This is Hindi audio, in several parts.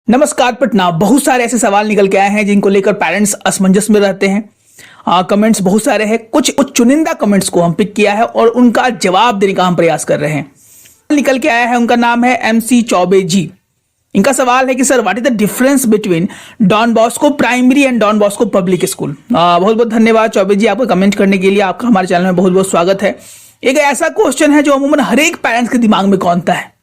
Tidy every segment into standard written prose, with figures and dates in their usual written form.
नमस्कार पटना। बहुत सारे ऐसे सवाल निकल के आए हैं जिनको लेकर पेरेंट्स असमंजस में रहते हैं। कमेंट्स बहुत सारे हैं, कुछ चुनिंदा कमेंट्स को हम पिक किया है और उनका जवाब देने का हम प्रयास कर रहे हैं। निकल के आया है, उनका नाम है MC चौबे जी। इनका सवाल है कि sir what is the difference between Don Bosco primary and Don Bosco public school. बहुत बहुत धन्यवाद चौबे जी आपका कमेंट करने के लिए। आपका हमारे चैनल में बहुत बहुत स्वागत है। एक ऐसा क्वेश्चन है जो अमूमन हर एक पेरेंट्स के दिमाग में कौनता है।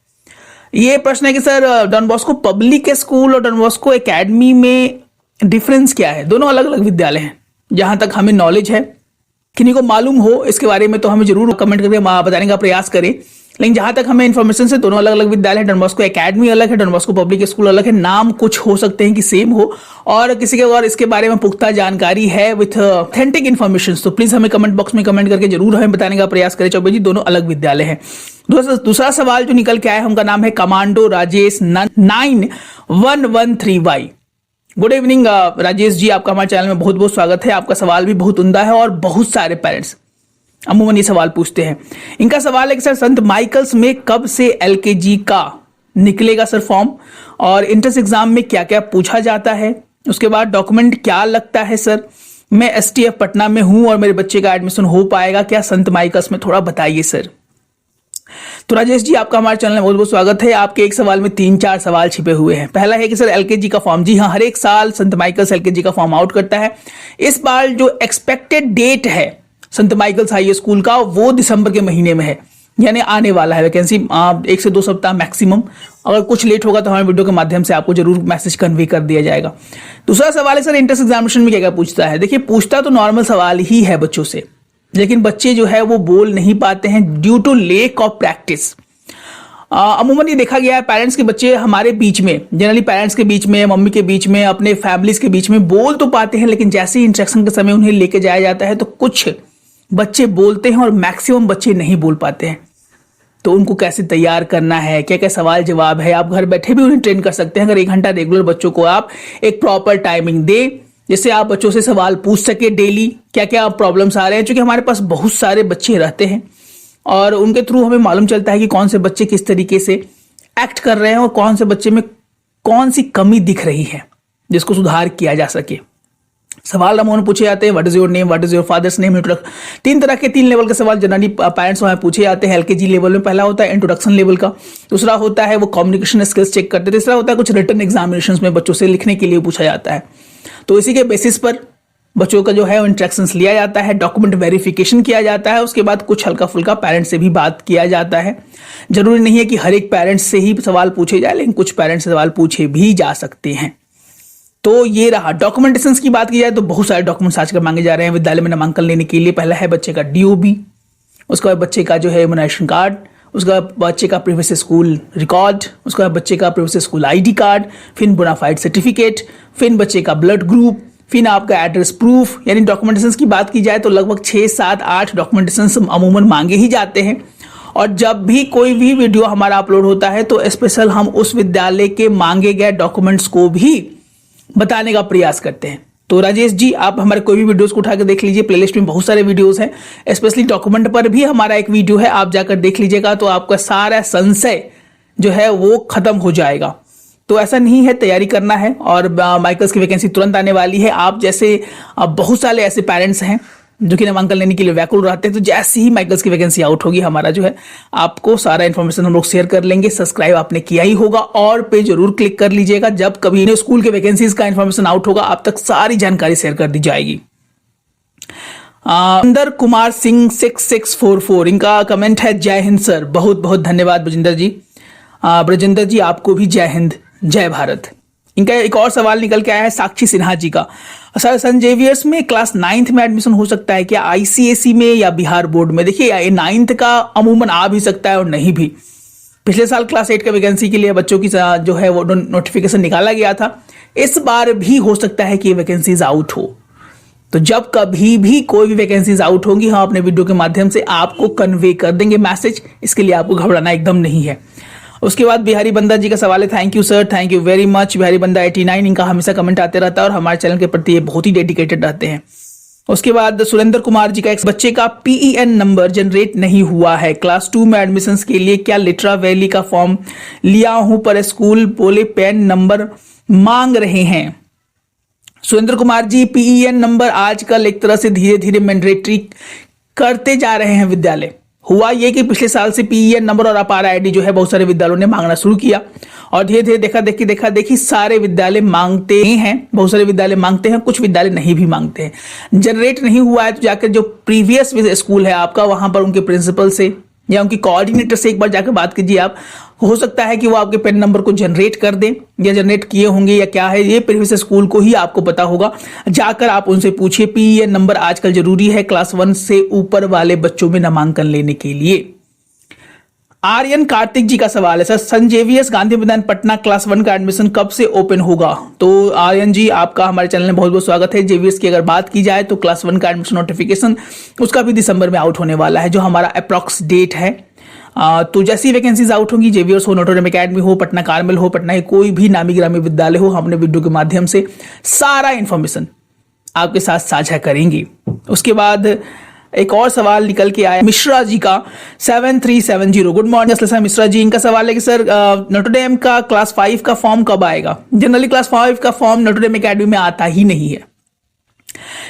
ये प्रश्न है कि sir Don Bosco public school और डॉन बॉस्को एकेडमी में डिफरेंस क्या है। दोनों अलग अलग विद्यालय हैं। जहां तक हमें नॉलेज है, किन्हीं को मालूम हो इसके बारे में तो हमें जरूर कमेंट करके बताने का प्रयास करें। लेकिन जहां तक हमें इन्फॉर्मेशन से दोनों अलग अलग विद्यालय है। डॉन बॉस्को एकेडमी अलग है, डॉन बॉस्को पब्लिक स्कूल अलग है। नाम कुछ हो सकते हैं कि सेम हो और किसी के और इसके बारे में पुख्ता जानकारी है विथ ऑथेंटिक इन्फॉर्मेशन तो प्लीज हमें कमेंट बॉक्स में कमेंट करके जरूर हमें बताने का प्रयास करें। चौबे जी दोनों अलग विद्यालय हैं। दूसरा सवाल जो निकल के आया है, उनका नाम है commando Rajesh 9113Y। Good evening Rajesh ji, आपका हमारे चैनल में बहुत बहुत स्वागत है। आपका सवाल भी बहुत उम्दा है और बहुत सारे पेरेंट्स अमूमन ये सवाल पूछते हैं। इनका सवाल है कि सर संत माइकल्स में कब से LKG का निकलेगा सर फॉर्म, और इंट्रेंस एग्जाम में क्या क्या पूछा जाता है, उसके बाद डॉक्यूमेंट क्या लगता है सर। मैं STF पटना में हूं और मेरे बच्चे का एडमिशन हो पाएगा क्या संत माइकल्स में, थोड़ा बताइए सर। तो राजेश जी आपका हमारे चैनल में बहुत बहुत स्वागत है। आपके एक सवाल में 3-4 सवाल छिपे हुए हैं। पहला है कि सर LKG का फॉर्म, जी हाँ, हर एक साल संत माइकल्स LKG का फॉर्म आउट करता है। इस बार जो एक्सपेक्टेड डेट है संत माइकल्स हाई स्कूल का वो दिसंबर के महीने में है, यानी आने वाला है। वैकेंसी 1 से 2 सप्ताह मैक्सिमम, अगर कुछ लेट होगा तो हमारे वीडियो के माध्यम से आपको जरूर मैसेज कन्वे कर दिया जाएगा। दूसरा सवाल है सर एंट्रेंस एग्जामिनेशन में क्या क्या पूछता है। देखिए पूछता तो नॉर्मल सवाल ही है बच्चों से, लेकिन बच्चे जो है वो बोल नहीं पाते हैं due to lack of practice. अमूमन ये देखा गया है पेरेंट्स के बच्चे हमारे बीच में, जनरली पेरेंट्स के बीच में, मम्मी के बीच में, अपने फैमिलीज के बीच में बोल तो पाते हैं, लेकिन जैसे ही इंस्ट्रक्शन के समय उन्हें लेके जाया जाता है तो कुछ बच्चे बोलते हैं और मैक्सिमम बच्चे नहीं बोल पाते हैं। तो उनको कैसे तैयार करना है, क्या क्या सवाल जवाब है, आप घर बैठे भी उन्हें ट्रेन कर सकते हैं। अगर 1 घंटा रेगुलर बच्चों को आप एक प्रॉपर टाइमिंग दे, जिससे आप बच्चों से सवाल पूछ सके डेली, क्या क्या प्रॉब्लम्स आ रहे हैं। क्योंकि हमारे पास बहुत सारे बच्चे रहते हैं और उनके थ्रू हमें मालूम चलता है कि कौन से बच्चे किस तरीके से एक्ट कर रहे हैं और कौन से बच्चे में कौन सी कमी दिख रही है जिसको सुधार किया जा सके। सवाल अमूमन पूछे जाते हैं, what is your name, what is your father's name, introduction. 3 तरह के 3 लेवल के सवाल जनरली पेरेंट्स वहां पूछे जाते हैं LKG लेवल में। पहला होता है इंट्रोडक्शन लेवल का, दूसरा होता है वो कम्युनिकेशन स्किल्स चेक करते हैं, तीसरा होता है कुछ रिटन एग्जामिनेशंस में बच्चों से लिखने के लिए पूछा जाता है। तो इसी के बेसिस पर बच्चों का जो है इंस्ट्रक्शंस लिया जाता है, डॉक्यूमेंट वेरिफिकेशन किया जाता है, उसके बाद कुछ हल्का फुल्का पेरेंट्स से भी बात किया जाता है। जरूरी नहीं है कि हर एक पेरेंट्स से ही सवाल पूछे जाए, लेकिन कुछ पेरेंट्स से सवाल पूछे भी जा सकते हैं। तो ये रहा। डॉक्यूमेंटेशन की बात की जाए तो बहुत सारे डॉक्यूमेंट्स आजकल मांगे जा रहे हैं विद्यालय में नामांकन लेने के लिए। पहला है बच्चे का DOB, उसके बाद बच्चे का जो है इम्यूनाइजेशन कार्ड, उसके बाद बच्चे का प्रीवियस स्कूल रिकॉर्ड, उसके बाद बच्चे का प्रीवियस स्कूल ID कार्ड, फिर बोनाफाइड सर्टिफिकेट, फिर बच्चे का ब्लड ग्रुप, फिर आपका एड्रेस प्रूफ। यानी डॉक्यूमेंटेशन की बात की जाए तो लगभग 6, 7, 8 डॉक्यूमेंटेशन अमूमन मांगे ही जाते हैं। और जब भी कोई भी वीडियो हमारा अपलोड होता है तो स्पेशल हम उस विद्यालय के मांगे गए डॉक्यूमेंट्स को भी बताने का प्रयास करते हैं। तो राजेश जी आप हमारे कोई भी वीडियोस को उठा के देख लीजिए, प्लेलिस्ट में बहुत सारे वीडियोस हैं, स्पेशली डॉक्यूमेंट पर भी हमारा एक वीडियो है, आप जाकर देख लीजिएगा तो आपका सारा संशय जो है वो खत्म हो जाएगा। तो ऐसा नहीं है, तैयारी करना है और माइकल्स की वैकेंसी तुरंत आने वाली है। आप जैसे बहुत सारे ऐसे पेरेंट्स हैं जो कि नामांकन लेने के लिए व्याकुल रहते हैं, तो जैसे ही माइकल्स की वैकेंसी आउट होगी हमारा जो है आपको सारा इन्फॉर्मेशन हम लोग शेयर कर लेंगे। सब्सक्राइब आपने किया ही होगा और पे जरूर क्लिक कर लीजिएगा। जब कभी स्कूल के वैकेंसीज का इन्फॉर्मेशन आउट होगा आप तक सारी जानकारी शेयर कर दी जाएगी। बजिंदर कुमार सिंह 6644 इनका कमेंट है, जय हिंद सर। बहुत बहुत धन्यवाद बजिंदर जी। ब्रजेंद्र जी आपको भी जय हिंद, जय भारत। इनका एक और सवाल निकल के आया है साक्षी सिन्हा जी का, सर सेंट जेवियर्स में क्लास 9th में एडमिशन हो सकता है क्या, ICSE में या बिहार बोर्ड में। देखिए ये 9th का अमूमन आ भी सकता है और नहीं भी। पिछले साल क्लास 8 का वैकेंसी के लिए बच्चों की जो है वो नोटिफिकेशन निकाला गया था, इस बार भी हो सकता है कि ये वैकेंसीज आउट हो। तो जब कभी भी कोई भी वैकेंसीज आउट होंगी हम अपने वीडियो के माध्यम से आपको कन्वे कर देंगे मैसेज, इसके लिए आपको घबराना एकदम नहीं है। उसके बाद बिहारी बंदा जी का सवाल है, thank you sir, thank you very much. Bihari बंदा 89 इनका हमेशा कमेंट आते रहता है और हमारे चैनल के प्रति ये बहुत ही डेडिकेटेड रहते हैं। उसके बाद सुरेंद्र कुमार जी का एक बच्चे का PEN नंबर जनरेट नहीं हुआ है, क्लास 2 में एडमिशन के लिए क्या लिटरा वैली का फॉर्म लिया हूं पर स्कूल बोले पैन नंबर मांग रहे हैं। सुरेंद्र कुमार जी, PEN नंबर आजकल एक तरह से धीरे धीरे मैंडेटरी करते जा रहे हैं विद्यालय। हुआ ये कि पिछले साल से PEN नंबर और अपार ID जो है बहुत सारे विद्यालयों ने मांगना शुरू किया और धीरे धीरे देखा देखी सारे विद्यालय मांगते हैं, बहुत सारे विद्यालय मांगते हैं, कुछ विद्यालय नहीं भी मांगते हैं। जनरेट नहीं हुआ है तो जाकर जो प्रीवियस स्कूल है आपका, वहां पर उनके प्रिंसिपल से या उनकी कोऑर्डिनेटर से एक बार जाकर बात कीजिए आप। हो सकता है कि वो आपके पेन नंबर को जनरेट कर दें या जनरेट किए होंगे या क्या है, ये प्रीवियस स्कूल को ही आपको पता होगा। जाकर आप उनसे पूछिए PEN नंबर आजकल जरूरी है क्लास 1 से ऊपर वाले बच्चों में नामांकन लेने के लिए। आर्यन कार्तिक जी का सवाल है, सर सन जेवियर्स गांधी मैदान पटना क्लास 1 का एडमिशन कब से ओपन होगा। तो आर्यन जी, आपका हमारे चैनल में बहुत बहुत स्वागत है। जेवियर्स की अगर बात की जाए तो क्लास 1 का एडमिशन नोटिफिकेशन उसका भी दिसंबर में आउट होने वाला है, जो हमारा अप्रॉक्स डेट है। तो जैसी वैकेंसीज आउट होंगी, जेवियर्स हो, नोटोडम एकेडमी हो, पटना कार्मेल हो, पटना के कोई भी नामी ग्रामी विद्यालय हो, हम अपने वीडियो के माध्यम से सारा इंफॉर्मेशन आपके साथ साझा करेंगे। उसके बाद एक और सवाल निकल के आया मिश्रा जी का 7370। गुड मॉर्निंग मिश्रा जी, इनका सवाल है कि सर नोटोडेम का क्लास 5 का फॉर्म कब आएगा। जनरली क्लास 5 का फॉर्म नोटोडेम एकेडमी में आता ही नहीं है।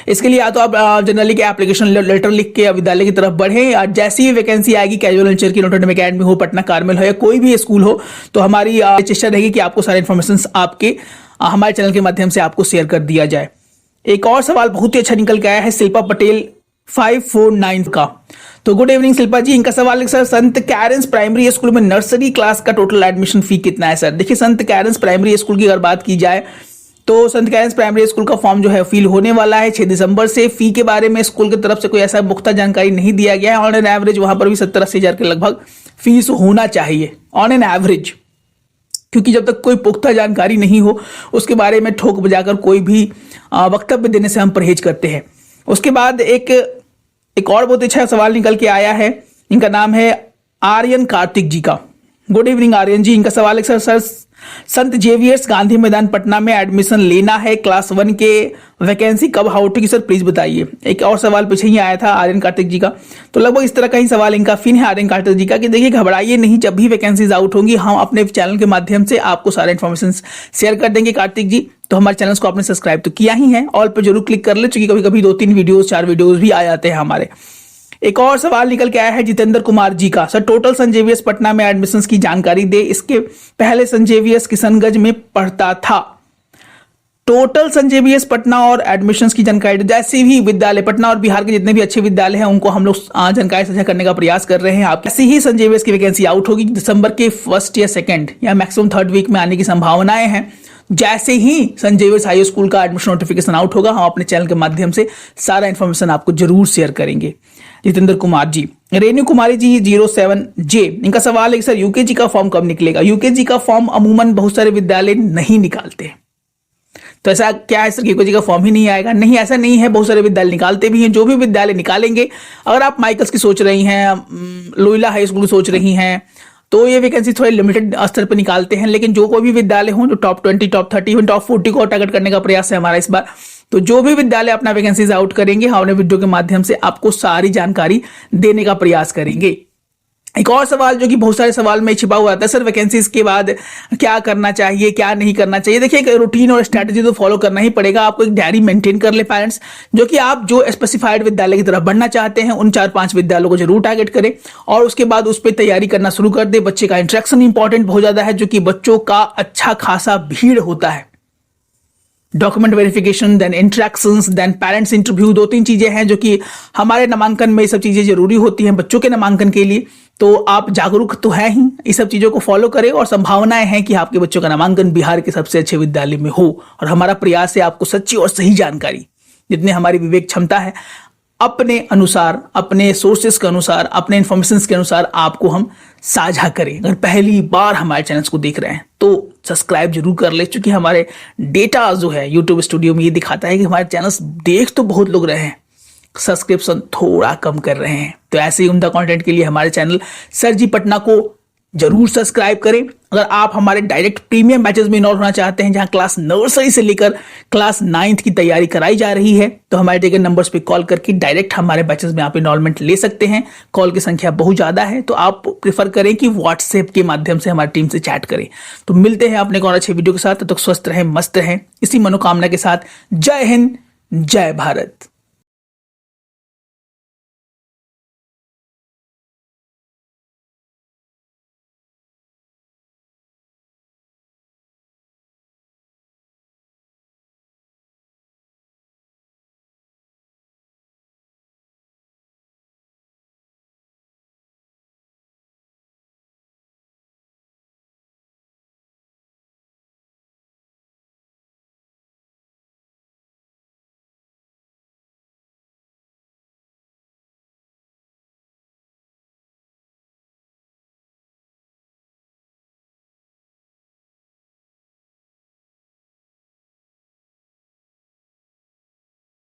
इसके लिए या तो आप जनरली के एप्लीकेशन लेटर लिख के विद्यालय की तरफ बढ़े, या जैसी ही वैकेंसी आएगी कैजुअल नेचर की, नोटोडेम एकेडमी हो, पटना कार्मेल हो या कोई भी स्कूल हो, तो हमारी चेष्टा रहेगी कि आपको सारे इन्फॉर्मेशन आपके हमारे चैनल के माध्यम से आपको शेयर कर दिया जाए। एक और सवाल बहुत ही अच्छा निकल के आया है शिल्पा पटेल 549 का। तो गुड इवनिंग शिल्पा जी, इनका सवाल है सर संत कैरेंस प्राइमरी स्कूल में नर्सरी क्लास का टोटल एडमिशन फी कितना है। सर देखिए, संत कैरेंस प्राइमरी स्कूल की अगर बात की जाए तो संत कैरेंस प्राइमरी स्कूल का फॉर्म जो है फिल होने वाला है 6 दिसंबर से। फी के बारे में स्कूल की तरफ से कोई ऐसा पुख्ता जानकारी नहीं दिया गया है। ऑन एन एवरेज वहां पर भी 70-80 हजार के लगभग फीस होना चाहिए ऑन एन एवरेज, क्योंकि जब तक कोई पुख्ता जानकारी नहीं हो उसके बारे में ठोक बजाकर कोई भी वक्तव्य देने से हम परहेज करते हैं। उसके बाद एक और बहुत अच्छा सवाल निकल के आया है, इनका नाम है आर्यन कार्तिक जी का। गुड इवनिंग आर्यन जी, इनका सवाल है सर संत जेवियर्स गांधी मैदान पटना में एडमिशन लेना है, क्लास 1 के वैकेंसी कब आउट होगी सर प्लीज बताइए। एक और सवाल पीछे ही आया था आर्यन कार्तिक जी का, तो लगभग इस तरह का ही सवाल इनका फिर है आर्यन कार्तिक जी का कि देखिए घबराइए नहीं, जब भी वैकेंसीज आउट होंगी हम अपने चैनल के माध्यम से आपको सारे इन्फॉर्मेशन शेयर कर देंगे। कार्तिक जी, तो हमारे चैनल को आपने सब्सक्राइब तो किया ही है, ऑल पे जरूर क्लिक कर ले, चूंकि कभी कभी 2-3 वीडियोस 4 वीडियोस भी आ जाते हैं हमारे। एक और सवाल निकल के आया है जितेंद्र कुमार जी का, सर टोटल संत जेवियर्स पटना में एडमिशंस की जानकारी दे, इसके पहले संत जेवियर्स किशनगंज में पढ़ता था। टोटल संत जेवियर्स पटना और एडमिशंस की जानकारी, जैसे भी विद्यालय पटना और बिहार के जितने भी अच्छे विद्यालय हैं उनको हम लोग जानकारी साझा करने का प्रयास कर रहे हैं। आप ऐसे ही संत जेवियर्स की वैकेंसी आउट होगी दिसंबर के 1st या 2nd या मैक्सिमम 3rd वीक में आने की संभावनाएं हैं। जैसे ही संत जेवियर्स हाई स्कूल का एडमिशन नोटिफिकेशन आउट होगा हम अपने चैनल के माध्यम से सारा इन्फॉर्मेशन आपको जरूर शेयर करेंगे। जितेंद्र कुमार जी, रेणु कुमारी जी 07J, इनका सवाल है कि सर यूकेजी का फॉर्म कब निकलेगा। यूकेजी का फॉर्म अमूमन बहुत सारे विद्यालय नहीं निकालते, तो ऐसा क्या है सर यूकेजी का फॉर्म ही नहीं आएगा। नहीं, ऐसा नहीं है, बहुत सारे विद्यालय निकालते भी हैं। जो भी विद्यालय निकालेंगे, अगर आप माइकल्स की सोच रही हैं, लोयला हाई स्कूल की सोच रही हैं, तो ये वैकेंसी थोड़े लिमिटेड स्तर पर निकालते हैं। लेकिन जो कोई भी विद्यालय हो जो टॉप 20, टॉप 30, टॉप 40 को टारगेट करने का प्रयास है हमारा इस बार, तो जो भी विद्यालय अपना वैकेंसीज आउट करेंगे हम अपने वीडियो के माध्यम से आपको सारी जानकारी देने का प्रयास करेंगे। एक और सवाल जो कि बहुत सारे सवाल में छिपा हुआ था, सर वैकेंसीज के बाद क्या करना चाहिए, क्या नहीं करना चाहिए। देखिए, एक रूटीन और स्ट्रैटेजी तो फॉलो करना ही पड़ेगा। आपको एक डायरी मेंटेन कर ले पेरेंट्स, जो कि आप जो स्पेसिफाइड विद्यालय की तरफ बढ़ना चाहते हैं उन 4-5 विद्यालयों को जरूर टारगेट करें और उसके बाद उस पर तैयारी करना शुरू कर दे। बच्चे का इंटरेक्शन इंपॉर्टेंट बहुत ज्यादा है, जो कि बच्चों का अच्छा खासा भीड़ होता है। Document verification, then interactions, then parents interview, 2-3 चीजें हैं जो कि हमारे नामांकन में ये सब चीजें जरूरी होती हैं बच्चों के नामांकन के लिए। तो आप जागरूक तो है ही, इस सब चीजों को फॉलो करें और संभावनाएं हैं कि आपके बच्चों का नामांकन बिहार के सबसे अच्छे विद्यालय में हो। और हमारा प्रयास है आपको सच्ची और सही जानकारी, जितने हमारी विवेक क्षमता है, अपने अनुसार, अपने सोर्सेस के अनुसार, अपने इंफॉर्मेशन के अनुसार आपको हम साझा करें। अगर पहली बार हमारे चैनल्स को देख रहे हैं तो सब्सक्राइब जरूर कर ले, क्योंकि हमारे डेटा जो है यूट्यूब स्टूडियो में ये दिखाता है कि हमारे चैनल्स देख तो बहुत लोग रहे हैं, सब्सक्रिप्शन थोड़ा कम कर रहे हैं। तो ऐसे ही उम्दा कंटेंट के लिए हमारे चैनल सर जी पटना को जरूर सब्सक्राइब करें। अगर आप हमारे डायरेक्ट प्रीमियम बैचेस में इनरोल होना चाहते हैं, जहां क्लास नर्सरी से लेकर क्लास 9th की तैयारी कराई जा रही है, तो हमारे टेकन नंबर्स पे कॉल करके डायरेक्ट हमारे बैचेस में आप इनरोलमेंट ले सकते हैं। कॉल की संख्या बहुत ज्यादा है, तो आप प्रेफर करें कि व्हाट्सएप के माध्यम से हमारी टीम से चैट करें। तो मिलते हैं अपने और अच्छे वीडियो के साथ। तब तक स्वस्थ रहें, मस्त रहें, इसी मनोकामना के साथ। जय हिंद, जय भारत।